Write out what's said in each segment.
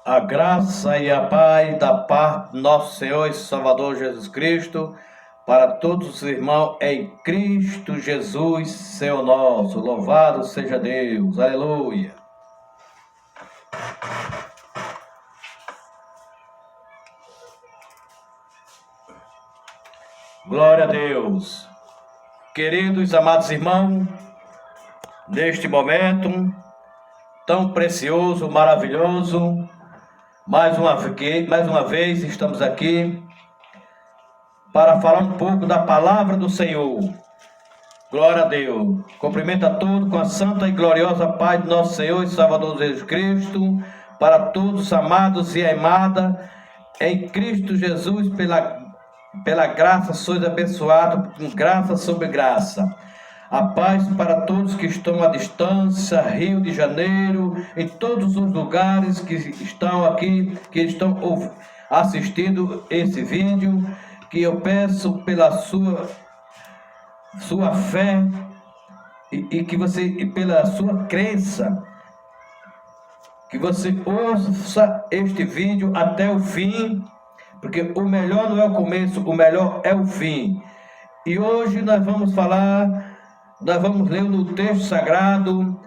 A graça e a paz da parte do nosso Senhor e Salvador Jesus Cristo, para todos os irmãos em Cristo Jesus, Senhor nosso. Louvado seja Deus. Aleluia. Glória a Deus. Queridos, amados irmãos, neste momento tão precioso, maravilhoso, mais uma vez estamos aqui para falar um pouco da palavra do Senhor. Glória a Deus. Cumprimento a todos com a santa e gloriosa paz do nosso Senhor e Salvador Jesus Cristo, para todos amados e amadas em Cristo Jesus, pela graça sois abençoados, com graça sobre graça. A paz para todos que estão à distância, Rio de Janeiro, em todos os lugares que estão aqui, que estão assistindo esse vídeo, que eu peço pela sua fé e que você, e pela sua crença, que você ouça este vídeo até o fim, porque o melhor não é o começo, o melhor é o fim. E hoje nós vamos ler no texto sagrado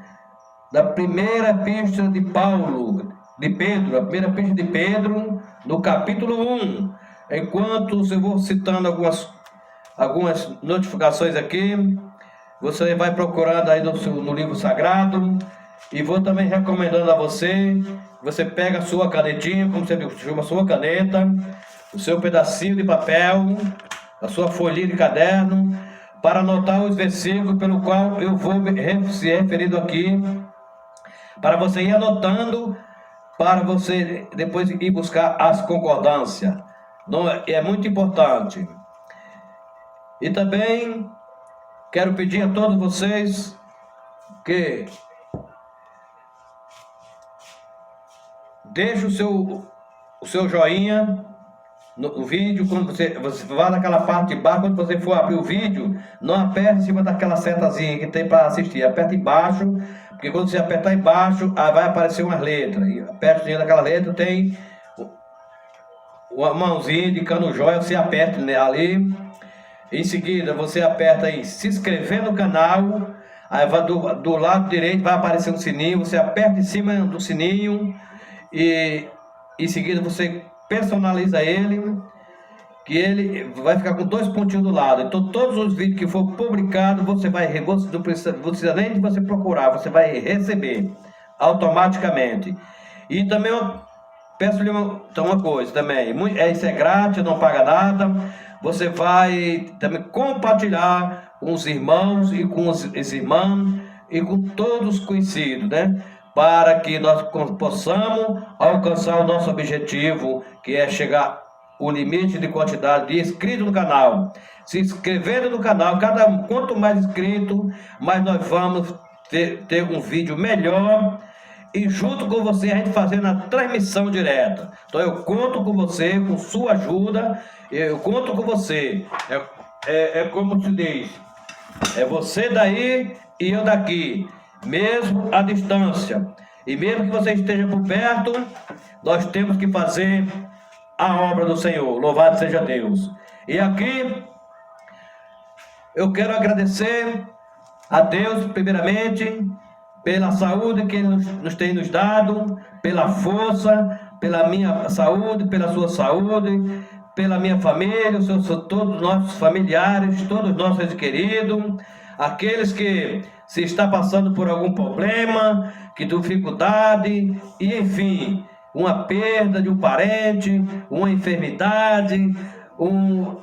da primeira epístola de Pedro, a primeira epístola de Pedro, no capítulo 1. Enquanto eu vou citando algumas notificações aqui, você vai procurando aí no livro sagrado, e vou também recomendando a você pega a sua canetinha, como você chama, a sua caneta, o seu pedacinho de papel, a sua folhinha de caderno, para anotar os versículos pelo qual eu vou se referindo aqui, para você ir anotando, para você depois ir buscar as concordâncias. Não, é muito importante. E também quero pedir a todos vocês que deixe o seu joinha no vídeo. Quando você vai naquela parte de baixo, quando você for abrir o vídeo, não aperte em cima daquela setazinha que tem para assistir, aperta embaixo, porque quando você apertar embaixo, aí vai aparecer umas letras, e perto daquela letra tem uma mãozinha indicando o joia, você aperta ali, em seguida você aperta em se inscrever no canal, aí vai do lado direito vai aparecer um sininho, você aperta em cima do sininho, e em seguida você personaliza ele, que ele vai ficar com 2 pontinhos do lado. Então todos os vídeos que for publicado, você não precisa nem de você procurar, você vai receber automaticamente. E também eu peço-lhe uma coisa também, isso é grátis, não paga nada. Você vai também compartilhar com os irmãos e com os irmãs e com todos os conhecidos, né? Para que nós possamos alcançar o nosso objetivo, que é chegar o limite de quantidade de inscritos no canal. Se inscrevendo no canal, quanto mais inscrito, mais nós vamos ter um vídeo melhor, e junto com você a gente fazendo a transmissão direta. Então eu conto com você, com sua ajuda, eu conto com você. É como se diz, é você daí e eu daqui, mesmo à distância. E mesmo que você esteja por perto, nós temos que fazer a obra do Senhor. Louvado seja Deus. E aqui eu quero agradecer a Deus primeiramente pela saúde que Ele nos tem nos dado, pela força, pela minha saúde, pela sua saúde, pela minha família, todos os nossos familiares, todos os nossos queridos, aqueles que se está passando por algum problema, que dificuldade, e enfim, uma perda de um parente, uma enfermidade,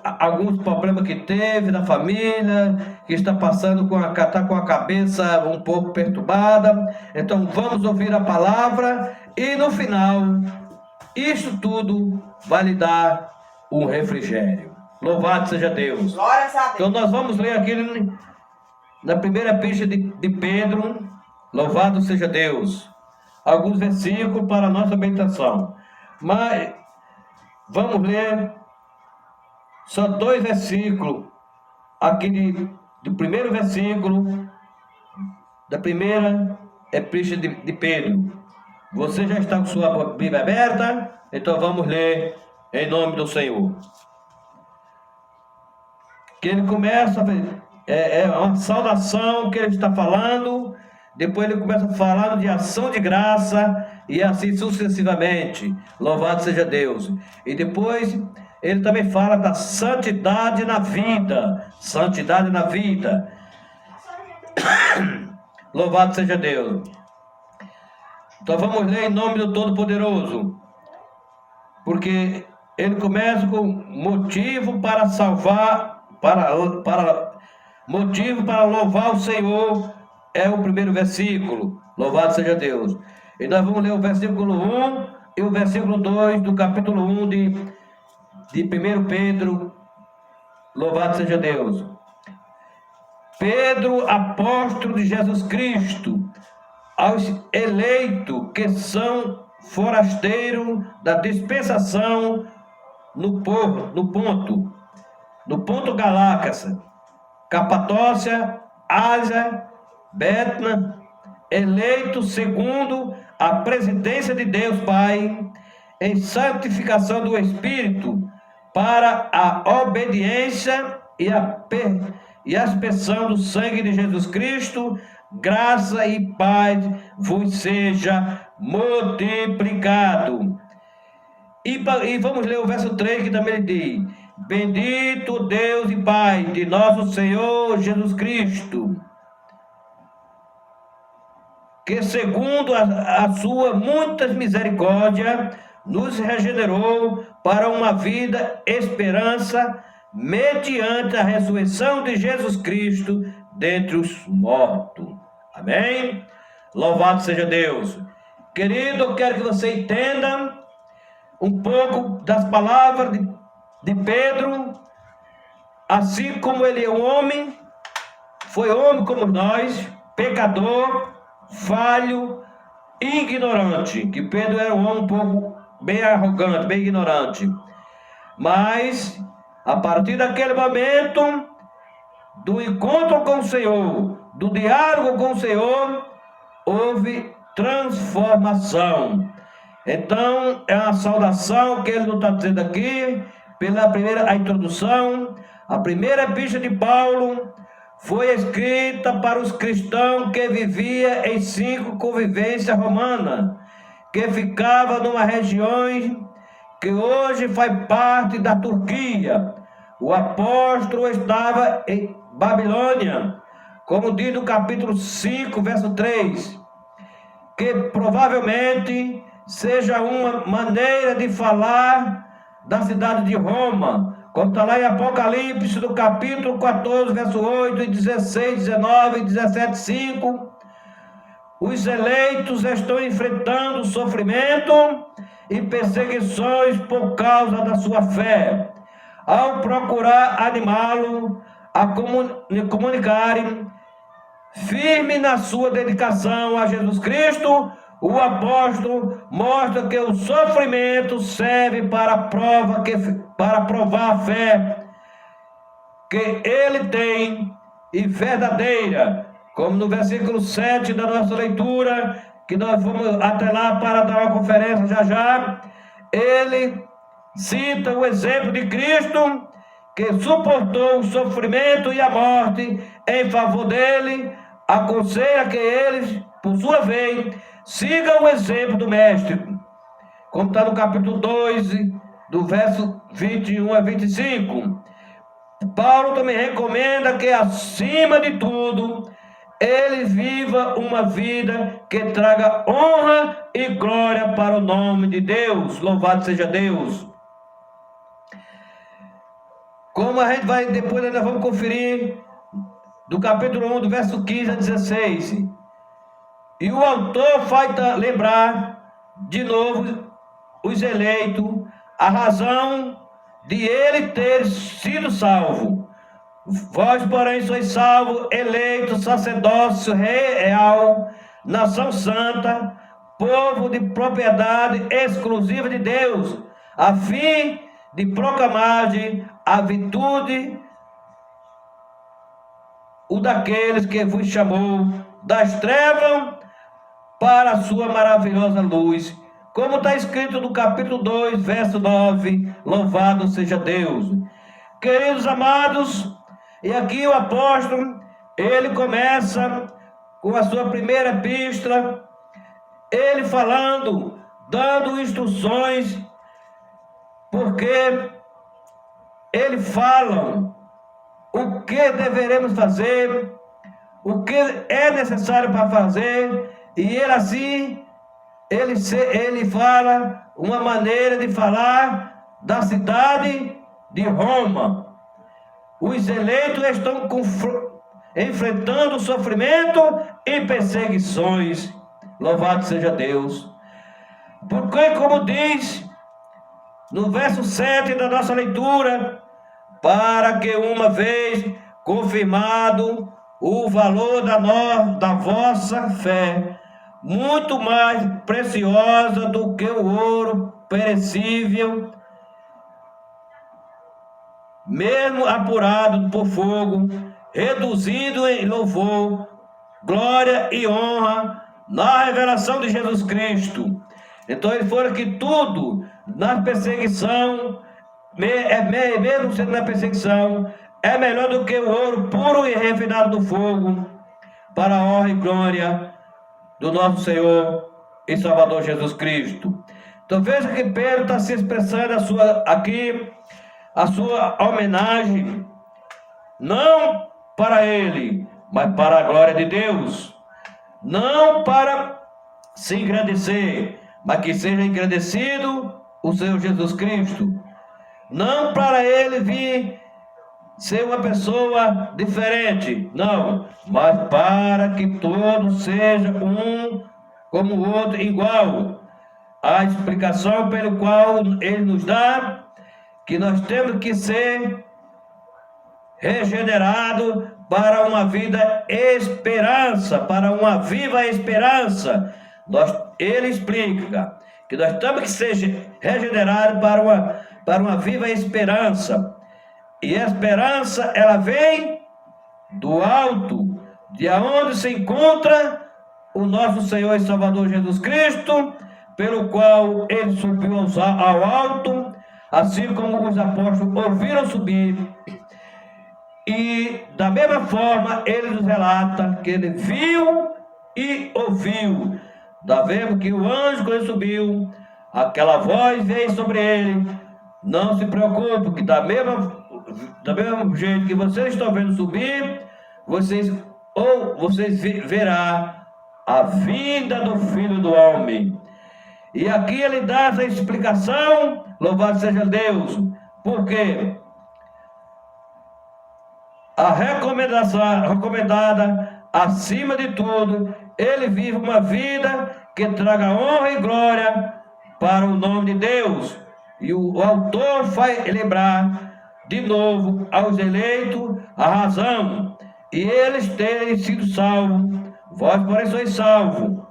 alguns problemas que teve na família, que está passando tá com a cabeça um pouco perturbada. Então vamos ouvir a palavra e no final, isso tudo vai lhe dar um refrigério. Louvado seja Deus. Glória a Deus. Então nós vamos ler aqui na primeira epístola de Pedro, louvado seja Deus, alguns versículos para a nossa meditação. Mas vamos ler só 2 versículos aqui do primeiro versículo da primeira epístola de Pedro. Você já está com sua Bíblia aberta? Então vamos ler em nome do Senhor. Que ele começa, é uma saudação que ele está falando, depois ele começa falando de ação de graça e assim sucessivamente. Louvado seja Deus. E depois ele também fala da santidade na vida. Santidade na vida. Louvado seja Deus. Então vamos ler em nome do Todo-Poderoso. Porque ele começa com motivo para salvar, motivo para louvar o Senhor, é o primeiro versículo. Louvado seja Deus. E nós vamos ler o versículo 1 e o versículo 2 do capítulo 1 de 1 Pedro. Louvado seja Deus. Pedro, apóstolo de Jesus Cristo, aos eleitos que são forasteiros da dispensação no ponto Galácia, Capadócia, Ásia, Bétna, eleitos segundo a presidência de Deus Pai, em santificação do Espírito, para a obediência e a expressão do sangue de Jesus Cristo, graça e paz vos seja multiplicado. E vamos ler o verso 3 que também diz: bendito Deus e Pai de nosso Senhor Jesus Cristo, que segundo a sua muitas misericórdia nos regenerou para uma vida esperança mediante a ressurreição de Jesus Cristo dentre os mortos. Amém? Louvado seja Deus. Querido, eu quero que você entenda um pouco das palavras de Pedro. Assim como ele é um homem, foi homem como nós, pecador, falho, ignorante. Que Pedro era um homem um pouco bem arrogante, bem ignorante. Mas, a partir daquele momento, do encontro com o Senhor, do diálogo com o Senhor, houve transformação. Então, é uma saudação que ele não está dizendo aqui, pela primeira introdução. A primeira epístola de Paulo foi escrita para os cristãos que viviam em 5 convivências romanas, que ficava numa região que hoje faz parte da Turquia. O apóstolo estava em Babilônia, como diz no capítulo 5, verso 3, que provavelmente seja uma maneira de falar da cidade de Roma, como está lá em Apocalipse, no capítulo 14, verso 8, e 16, 19 e 17, 5. Os eleitos estão enfrentando sofrimento e perseguições por causa da sua fé. Ao procurar animá-lo a comunicarem firme na sua dedicação a Jesus Cristo, o apóstolo mostra que o sofrimento serve para provar a fé que ele tem e verdadeira, como no versículo 7 da nossa leitura, que nós vamos até lá para dar uma conferência já. Ele cita o exemplo de Cristo, que suportou o sofrimento e a morte em favor dele, aconselha que eles, por sua vez, sigam o exemplo do Mestre, como está no capítulo 2, do verso 21 a 25. Paulo também recomenda que, acima de tudo, ele viva uma vida que traga honra e glória para o nome de Deus. Louvado seja Deus. Como a gente vai, depois nós vamos conferir do capítulo 1, do verso 15 a 16. E o autor faz lembrar de novo os eleitos, a razão de ele ter sido salvo. Vós, porém, sois salvos, eleitos, sacerdócio real, nação santa, povo de propriedade exclusiva de Deus, a fim de proclamar a virtude o daqueles que vos chamou das trevas para a sua maravilhosa luz. Como está escrito no capítulo 2, verso 9, louvado seja Deus. Queridos amados, e aqui o apóstolo, ele começa com a sua primeira epístola, ele falando, dando instruções, porque ele fala o que deveremos fazer, o que é necessário para fazer, e ele assim, ele fala uma maneira de falar da cidade de Roma. Os eleitos estão enfrentando sofrimento e perseguições. Louvado seja Deus. Porque, como diz no verso 7 da nossa leitura, para que uma vez confirmado o valor da vossa fé, muito mais preciosa do que o ouro perecível, mesmo apurado por fogo, reduzido em louvor, glória e honra na revelação de Jesus Cristo. Então ele fala que tudo na perseguição, mesmo sendo na perseguição, é melhor do que o ouro puro e refinado do fogo, para a honra e glória do nosso Senhor e Salvador Jesus Cristo. Então veja que Pedro está se expressando a sua homenagem, não para ele, mas para a glória de Deus. Não para se engrandecer, mas que seja engrandecido o Senhor Jesus Cristo. Não para ele vir ser uma pessoa diferente, não, mas para que todos sejam um como o outro, igual. A explicação pelo qual ele nos dá que nós temos que ser regenerados para uma vida esperança, para uma viva esperança. Ele explica que nós temos que ser regenerados para uma viva esperança. E a esperança, ela vem do alto, de onde se encontra o nosso Senhor e Salvador Jesus Cristo, pelo qual ele subiu ao alto, assim como os apóstolos ouviram subir. E da mesma forma ele nos relata que ele viu e ouviu. Vemos que o anjo, quando ele subiu, aquela voz veio sobre ele. Não se preocupe, que da mesmo jeito que vocês estão vendo subir, vocês verão a vinda do Filho do Homem. E aqui ele dá essa explicação, louvado seja Deus, porque a recomendada, acima de tudo, ele vive uma vida que traga honra e glória para o nome de Deus. E o autor faz lembrar de novo aos eleitos a razão, e eles terem sido salvos. Vós, porém, sois salvos.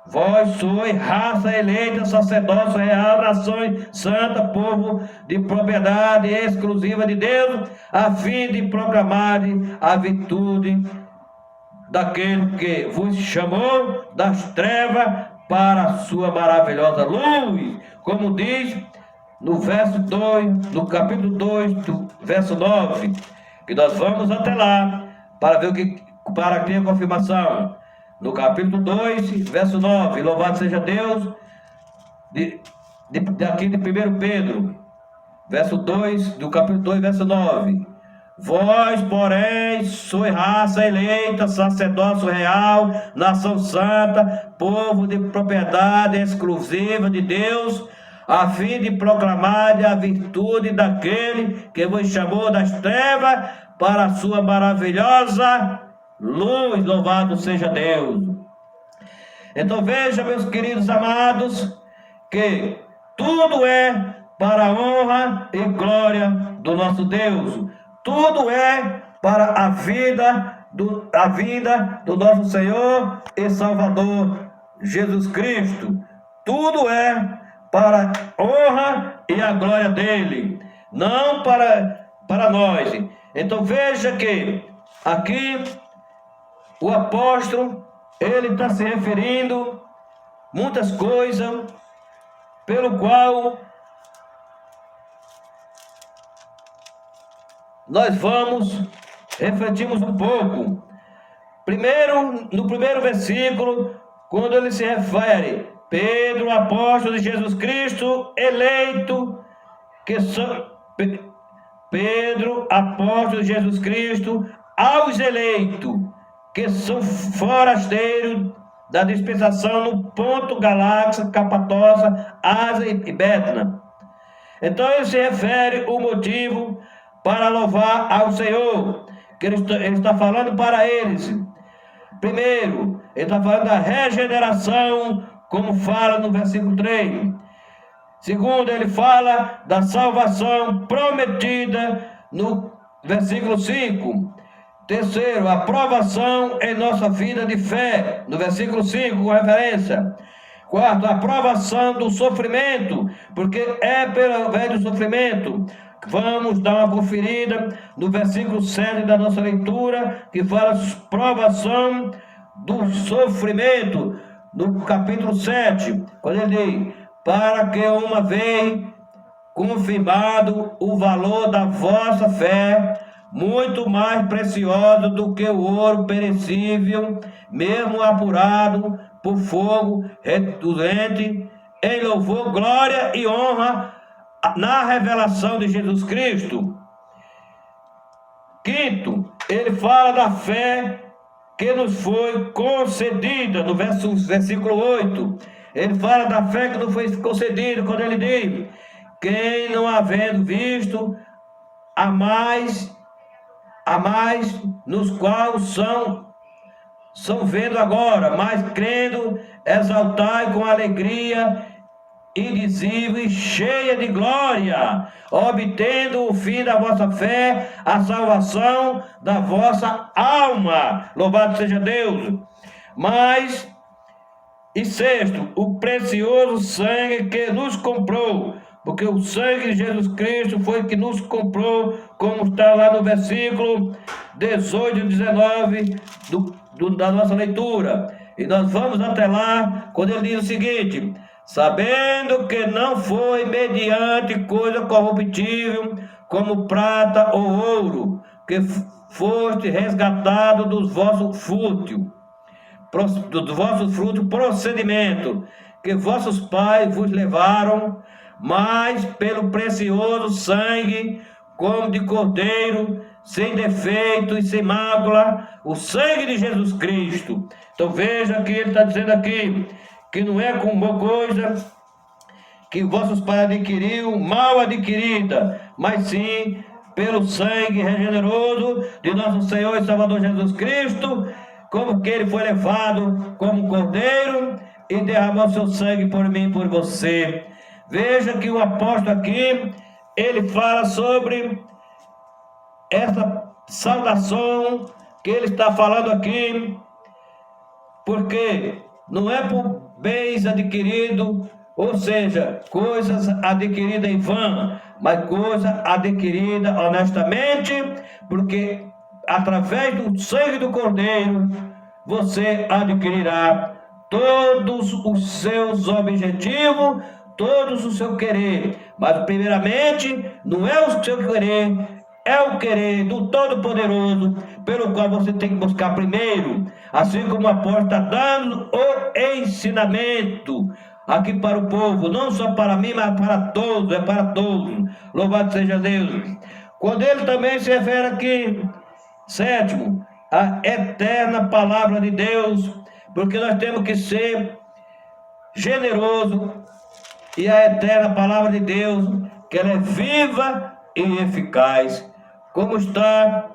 Vós sois raça eleita, sacerdócio real, nação santa, povo de propriedade exclusiva de Deus, a fim de proclamar a virtude daquele que vos chamou das trevas para a sua maravilhosa luz, como diz no verso 2, no capítulo 2, do verso 9, que nós vamos até lá para ver para ter a confirmação. No capítulo 2, verso 9, louvado seja Deus, daqui de 1 Pedro, verso 2, do capítulo 2, verso 9. Vós, porém, sois raça eleita, sacerdócio real, nação santa, povo de propriedade exclusiva de Deus, a fim de proclamar a virtude daquele que vos chamou das trevas para a sua maravilhosa luz. Louvado seja Deus. Então veja, meus queridos amados, que tudo é para a honra e glória do nosso Deus. Tudo é para a vinda do nosso Senhor e Salvador Jesus Cristo. Tudo é para a honra e a glória dele, não para nós. Então veja que aqui o apóstolo, ele está se referindo muitas coisas, pelo qual nós vamos refletirmos um pouco. Primeiro, no primeiro versículo, quando ele se refere, Pedro, apóstolo de Jesus Cristo, eleito, que são Pedro, apóstolo de Jesus Cristo, aos eleitos, que são forasteiros da dispensação no Ponto, Galáxia, Capatócia, Ásia e Bétana. Então ele se refere o motivo para louvar ao Senhor, que ele está falando para eles. Primeiro, ele está falando da regeneração, como fala no versículo 3. Segundo, ele fala da salvação prometida no versículo 5. Terceiro, a provação em nossa vida de fé, no versículo 5, com referência. Quarto, a provação do sofrimento, porque é pelo velho sofrimento. Vamos dar uma conferida no versículo 7 da nossa leitura, que fala provação do sofrimento, no capítulo 7, quando ele diz, para que uma vez confirmado o valor da vossa fé, muito mais preciosa do que o ouro perecível, mesmo apurado por fogo reduzente, em louvor, glória e honra na revelação de Jesus Cristo. Quinto, ele fala da fé que nos foi concedida, no versículo 8. Ele fala da fé que nos foi concedida, quando ele diz, quem não havendo visto, a mais nos quais são vendo agora, mas crendo, exaltai com alegria indizível e cheia de glória, obtendo o fim da vossa fé, a salvação da vossa alma. Louvado seja Deus. Mas, e sexto, o precioso sangue que nos comprou, porque o sangue de Jesus Cristo foi que nos comprou, como está lá no versículo 18 e 19 da nossa leitura. E nós vamos até lá, quando ele diz o seguinte, sabendo que não foi mediante coisa corruptível, como prata ou ouro, que foste resgatado dos vossos frutos, procedimento, que vossos pais vos levaram, mas pelo precioso sangue, como de cordeiro, sem defeito e sem mácula, o sangue de Jesus Cristo. Então veja que ele está dizendo aqui, que não é com uma coisa que vossos pais adquiriram, mal adquirida, mas sim pelo sangue regeneroso de nosso Senhor e Salvador Jesus Cristo, como que ele foi levado como cordeiro e derramou seu sangue por mim e por você. Veja que o apóstolo aqui, ele fala sobre essa saudação que ele está falando aqui, porque não é por bens adquiridos, ou seja, coisas adquiridas em vão, mas coisa adquirida honestamente, porque através do sangue do Cordeiro, você adquirirá todos os seus objetivos, todos o seu querer, mas primeiramente não é o seu querer, é o querer do Todo-Poderoso, pelo qual você tem que buscar primeiro, assim como o apóstolo está dando o ensinamento aqui para o povo, não só para mim, mas para todos, é para todos. Louvado seja Deus. Quando ele também se refere aqui, sétimo, a eterna palavra de Deus, porque nós temos que ser generoso, e a eterna palavra de Deus, que ela é viva e eficaz, como está,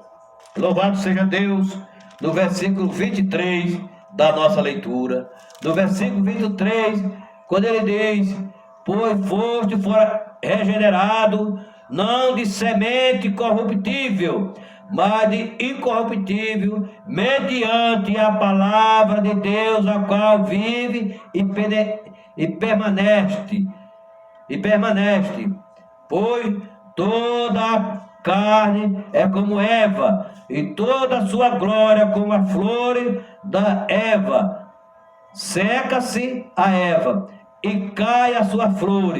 louvado seja Deus, no versículo 23 da nossa leitura. No versículo 23, quando ele diz, pois foste regenerado, não de semente corruptível, mas de incorruptível, mediante a palavra de Deus, a qual vive e permanece, pois toda a carne é como Eva, e toda a sua glória como a flor da Eva, seca-se a Eva e cai a sua flor.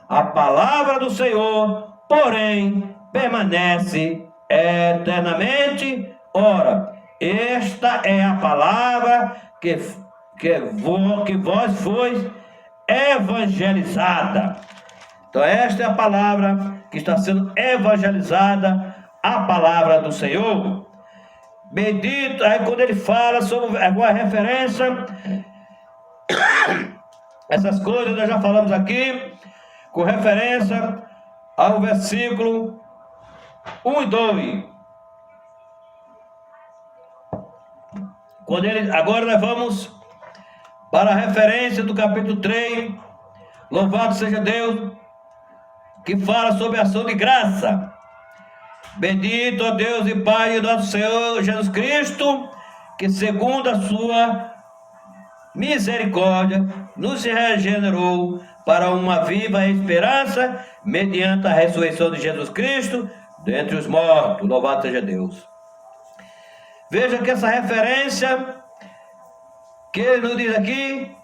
A palavra do Senhor, porém, permanece eternamente. Ora, esta é a palavra que vós fois evangelizada. Então esta é a palavra que está sendo evangelizada, a palavra do Senhor. Bendito, aí quando ele fala sobre alguma referência, essas coisas nós já falamos aqui, com referência ao versículo 1 e 2. Agora nós vamos para a referência do capítulo 3, louvado seja Deus, que fala sobre a ação de graça. Bendito, ó Deus e Pai do nosso Senhor Jesus Cristo, que segundo a sua misericórdia nos regenerou para uma viva esperança mediante a ressurreição de Jesus Cristo dentre os mortos. Louvado seja Deus. Veja que essa referência que ele nos diz aqui,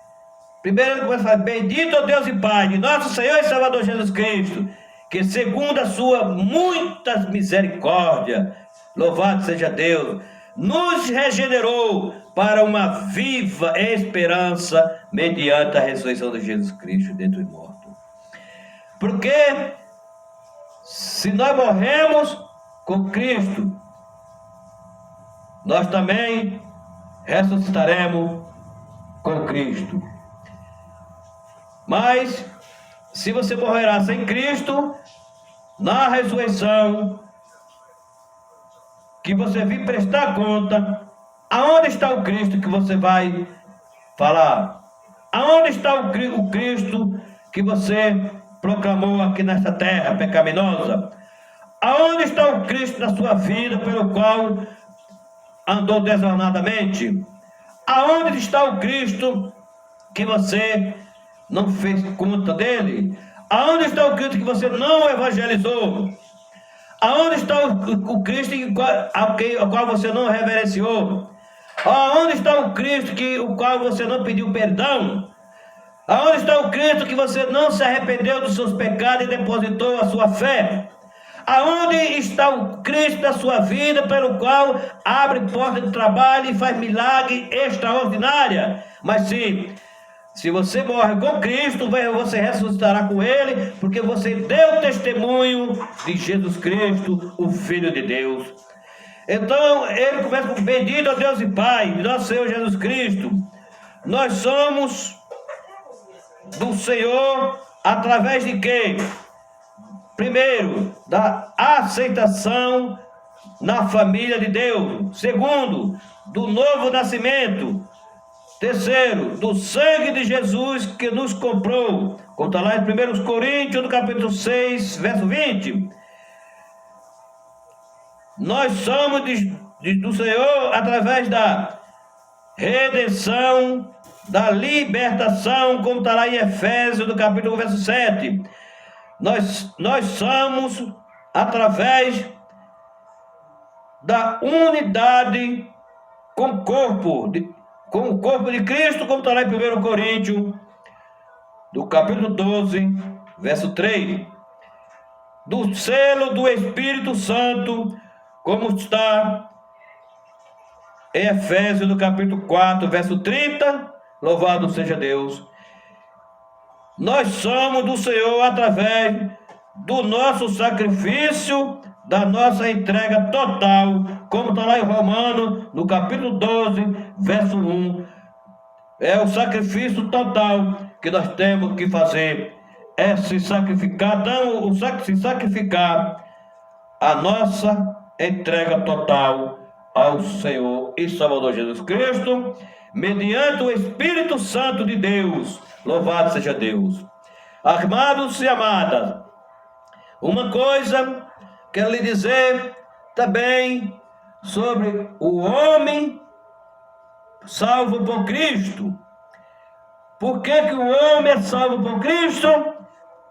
primeiro ele começa a falar: bendito ó Deus e Pai de nosso Senhor e Salvador Jesus Cristo, que segundo a sua muita misericórdia, louvado seja Deus, nos regenerou para uma viva esperança mediante a ressurreição de Jesus Cristo dentre os mortos. Porque se nós morremos com Cristo, nós também ressuscitaremos com Cristo. Mas se você morrerá sem Cristo, na ressurreição, que você vir prestar conta, aonde está o Cristo que você vai falar? Aonde está o Cristo que você proclamou aqui nesta terra pecaminosa? Aonde está o Cristo da sua vida pelo qual andou desornadamente? Aonde está o Cristo que você não fez conta dele? Aonde está o Cristo que você não evangelizou? Aonde está o Cristo ao qual você não reverenciou? Aonde está o Cristo o qual você não pediu perdão? Aonde está o Cristo que você não se arrependeu dos seus pecados e depositou a sua fé? Aonde está o Cristo da sua vida, pelo qual abre porta de trabalho e faz milagre extraordinária? Mas se você morre com Cristo, você ressuscitará com Ele, porque você deu testemunho de Jesus Cristo, o Filho de Deus. Então, ele começa com: bendito a Deus e Pai de nosso Senhor Jesus Cristo. Nós somos do Senhor através de quê? Primeiro, da aceitação na família de Deus. Segundo, do novo nascimento. Terceiro, do sangue de Jesus que nos comprou. Como está lá em 1 Coríntios, no capítulo 6, verso 20. Nós somos do Senhor através da redenção, da libertação, como está lá em Efésios, no capítulo verso 7. Nós somos através da unidade com o corpo de Cristo, como está lá em 1 Coríntios, do capítulo 12, verso 3. Do selo do Espírito Santo, como está em Efésios, no capítulo 4, verso 30, louvado seja Deus. Nós somos do Senhor através do nosso sacrifício, da nossa entrega total, como está lá em Romanos, no capítulo 12, verso 1. É o sacrifício total que nós temos que fazer, é se sacrificar, se sacrificar a nossa entrega total ao Senhor e Salvador Jesus Cristo, mediante o Espírito Santo de Deus. Louvado seja Deus. Amados e amadas, uma coisa quero lhe dizer também sobre o homem salvo por Cristo. Por que o homem é salvo por Cristo?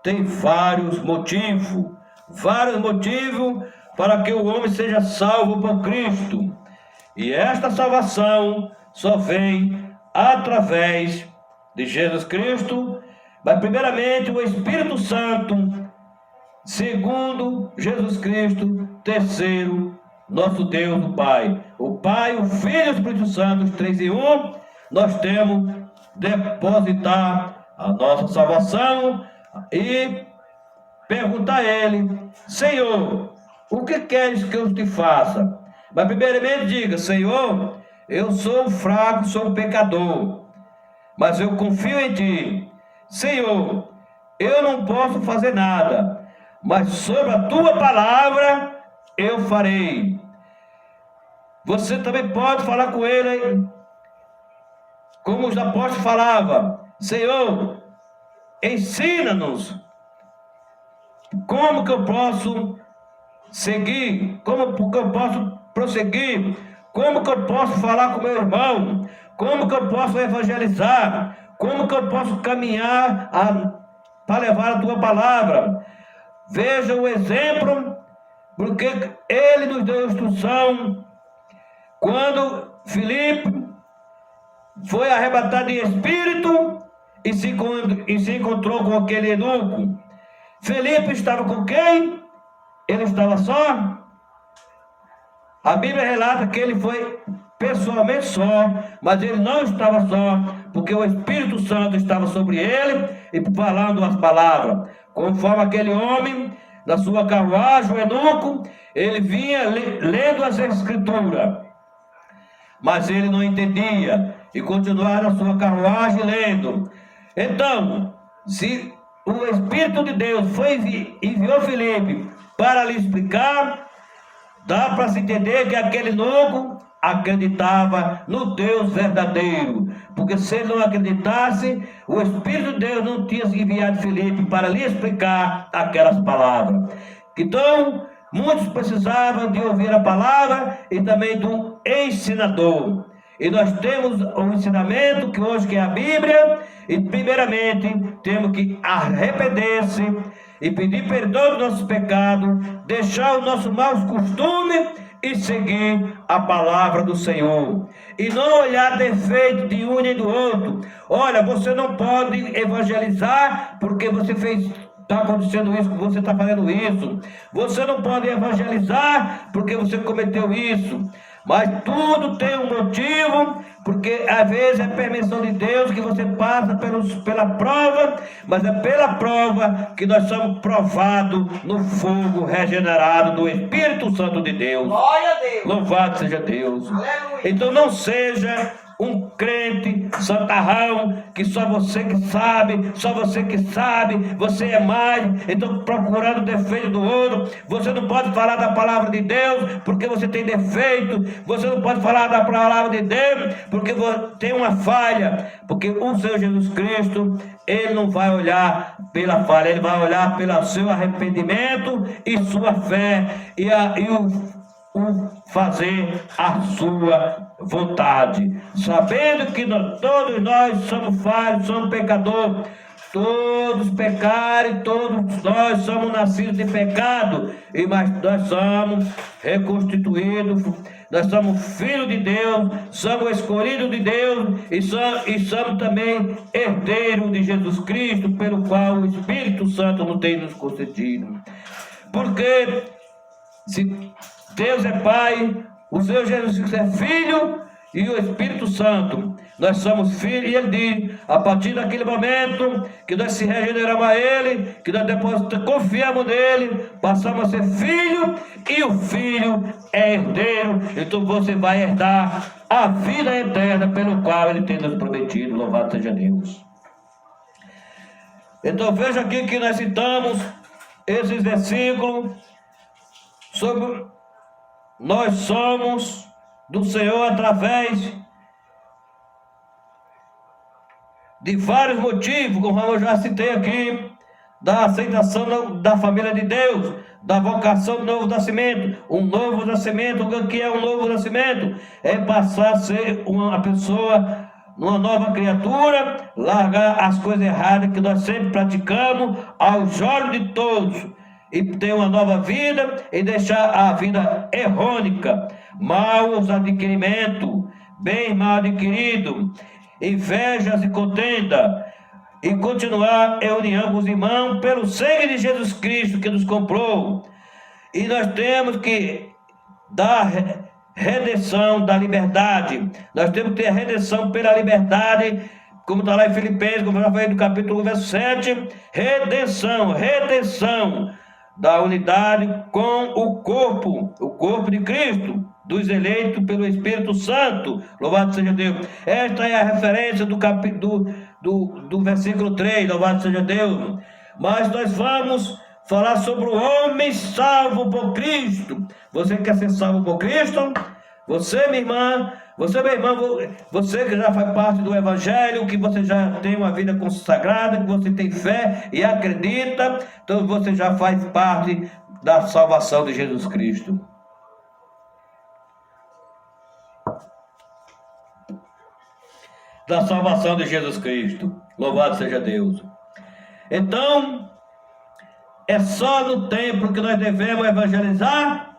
Tem vários motivos para que o homem seja salvo por Cristo. E esta salvação só vem através de Jesus Cristo, mas primeiramente o Espírito Santo, segundo Jesus Cristo, terceiro, nosso Deus, o Pai. O Pai, o Filho e o Espírito Santo, os três em um, nós temos depositar a nossa salvação e perguntar a Ele: Senhor, o que queres que eu te faça? Mas primeiramente diga: Senhor, eu sou fraco, sou um pecador, mas eu confio em Ti. Senhor, eu não posso fazer nada, mas sobre a Tua palavra eu farei. Você também pode falar com Ele, como os apóstolos falavam: Senhor, ensina-nos como que eu posso seguir, como que eu posso prosseguir, como que eu posso falar com meu irmão, como que eu posso evangelizar, como que eu posso caminhar para levar a Tua palavra. Veja o exemplo, porque Ele nos deu instrução quando Filipe foi arrebatado em espírito e se encontrou com aquele eunuco. Filipe estava com quem? Ele estava só? A Bíblia relata que ele foi pessoalmente só, mas ele não estava só, porque o Espírito Santo estava sobre ele e falando as palavras. Conforme aquele homem, na sua carruagem, o eunuco, ele vinha lendo as Escrituras, mas ele não entendia e continuava na sua carruagem lendo. Então, se o Espírito de Deus enviou Filipe para lhe explicar, dá para se entender que aquele eunuco acreditava no Deus verdadeiro, porque se ele não acreditasse, o Espírito de Deus não tinha enviado Filipe para lhe explicar aquelas palavras. Então, muitos precisavam de ouvir a palavra e também do ensinador. E nós temos um ensinamento que hoje que é a Bíblia, e primeiramente temos que arrepender-se e pedir perdão dos nossos pecados, deixar os nossos maus costumes e seguir a palavra do Senhor. E não olhar defeito de um nem do outro. Olha, você não pode evangelizar porque você está acontecendo isso, você está fazendo isso. Você não pode evangelizar porque você cometeu isso. Mas tudo tem um motivo, porque às vezes é permissão de Deus que você passa pela prova, mas é pela prova que nós somos provados no fogo regenerado do Espírito Santo de Deus. Glória a Deus. Louvado seja Deus. Aleluia. Então não seja um crente santarrão, que só você que sabe, você é mais, então procurando o defeito do outro. Você não pode falar da palavra de Deus porque você tem defeito, você não pode falar da palavra de Deus porque você tem uma falha, porque o Senhor Jesus Cristo, Ele não vai olhar pela falha, Ele vai olhar pelo seu arrependimento e sua fé e o fazer a sua vontade, sabendo que todos nós somos falhos, somos pecadores, todos pecaram, todos nós somos nascidos de pecado, mas nós somos reconstituídos, nós somos filhos de Deus, somos escolhidos de Deus e somos também herdeiros de Jesus Cristo, pelo qual o Espírito Santo não tem nos concedido. Porque se Deus é Pai, o Senhor Jesus Cristo é Filho e o Espírito Santo, nós somos filhos. E Ele diz, a partir daquele momento que nós se regeneramos a Ele, que nós confiamos nele, passamos a ser filho, e o Filho é herdeiro, então você vai herdar a vida eterna pelo qual Ele tem nos prometido. Louvado seja Deus. Então veja aqui que nós citamos esses versículos sobre nós somos do Senhor através de vários motivos, como eu já citei aqui, da aceitação da família de Deus, da vocação do novo nascimento. Um novo nascimento, o que é um novo nascimento? É passar a ser uma pessoa, uma nova criatura, largar as coisas erradas que nós sempre praticamos aos olhos de todos, e ter uma nova vida e deixar a vida errônica, maus adquirimentos, bem mal adquirido, invejas e contenda, e continuar em união com os irmãos pelo sangue de Jesus Cristo que nos comprou. E nós temos que dar redenção da liberdade. Nós temos que ter a redenção pela liberdade, como está lá em Filipenses, como eu já falei no capítulo 1, verso 7, redenção da unidade com o corpo de Cristo, dos eleitos pelo Espírito Santo. Louvado seja Deus. Esta é a referência do versículo 3, louvado seja Deus. Mas nós vamos falar sobre o homem salvo por Cristo. Você quer ser salvo por Cristo? Você, minha irmã, você, meu irmão, você que já faz parte do Evangelho, que você já tem uma vida consagrada, que você tem fé e acredita, então você já faz parte da salvação de Jesus Cristo. Da salvação de Jesus Cristo. Louvado seja Deus. Então, é só no templo que nós devemos evangelizar?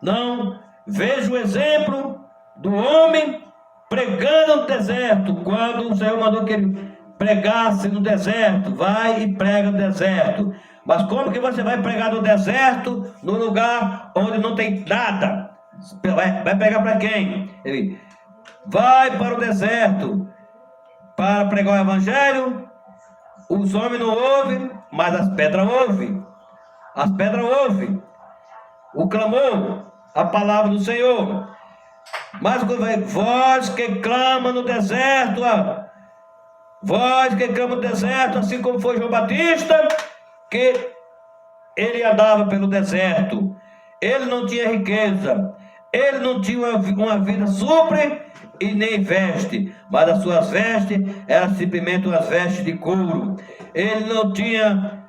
Não. Veja o exemplo do homem pregando no deserto, quando o Senhor mandou que ele pregasse no deserto. Vai e prega no deserto. Mas como que você vai pregar no deserto, num lugar onde não tem nada? Vai pregar para quem? Ele vai para o deserto para pregar o evangelho. Os homens não ouvem, mas as pedras ouvem. As pedras ouvem o clamor, a palavra do Senhor. Mas quando vai, voz que clama no deserto, voz que clama no deserto, assim como foi João Batista, que ele andava pelo deserto, ele não tinha riqueza, ele não tinha uma vida supre e nem veste, mas as suas vestes eram simplesmente umas vestes de couro. Ele não tinha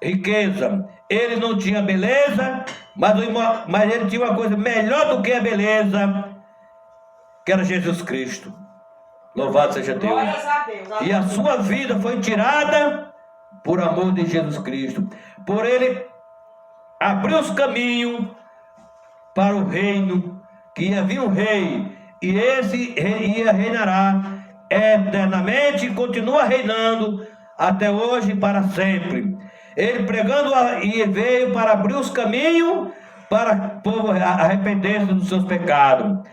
riqueza, ele não tinha beleza, mas ele tinha uma coisa melhor do que a beleza, que era Jesus Cristo. Louvado seja Deus. E a sua vida foi tirada por amor de Jesus Cristo. Por ele abrir os caminhos para o reino, que ia vir um rei, e esse rei ia reinar eternamente e continua reinando até hoje e para sempre. Ele pregando e veio para abrir os caminhos para o povo arrepender-se dos seus pecados,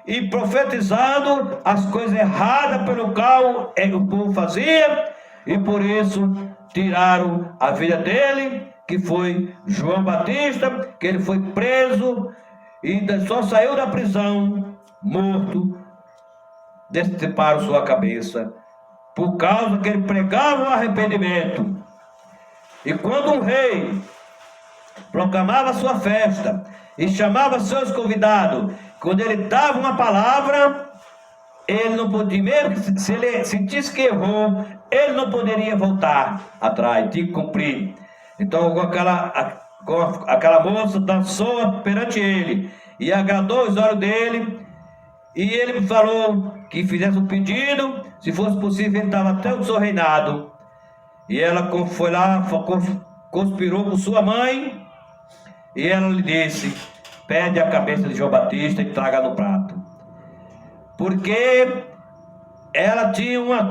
e profetizando as coisas erradas pelo qual o povo fazia, e por isso tiraram a vida dele, que foi João Batista, que ele foi preso e só saiu da prisão morto. Deceparam sua cabeça por causa que ele pregava o arrependimento. E quando um rei proclamava sua festa e chamava seus convidados, quando ele dava uma palavra, ele não podia, mesmo se ele sentisse que errou, ele não poderia voltar atrás, tinha que cumprir. Então aquela moça dançou perante ele e agradou os olhos dele, e ele falou que fizesse um pedido, se fosse possível. Ele estava até o seu reinado, e ela foi lá, conspirou com sua mãe, e ela lhe disse: pede a cabeça de João Batista e traga no prato, porque ela tinha uma